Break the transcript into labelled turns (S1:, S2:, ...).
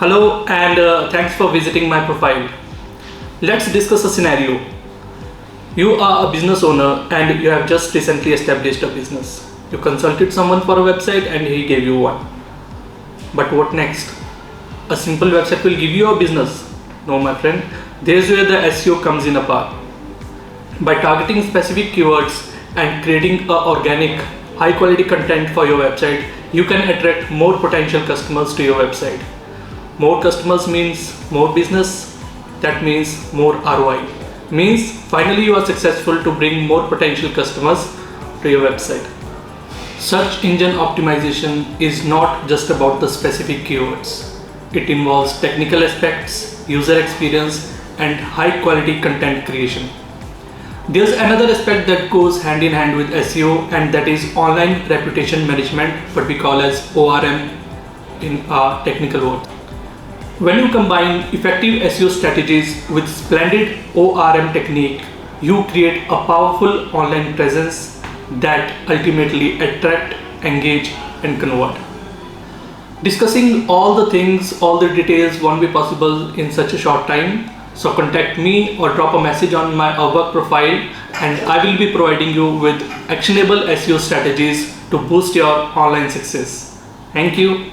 S1: Hello and thanks for visiting my profile. Let's discuss a scenario. You are a business owner and you have just recently established a business. You consulted someone for a website and he gave you one. But what next? A simple website will give you a business. No, my friend, there's where the SEO comes in a part. By targeting specific keywords and creating a organic, high quality content for your website, you can attract more potential customers to your website. More customers means more business, that means more ROI. Means finally you are successful to bring more potential customers to your website. Search engine optimization is not just about the specific keywords. It involves technical aspects, user experience, and high quality content creation. There's another aspect that goes hand in hand with SEO, and that is online reputation management, what we call as ORM in our technical word. When you combine effective SEO strategies with splendid ORM technique, you create a powerful online presence that ultimately attract, engage, and convert. Discussing all the things, all the details won't be possible in such a short time. So contact me or drop a message on my Upwork profile and I will be providing you with actionable SEO strategies to boost your online success. Thank you.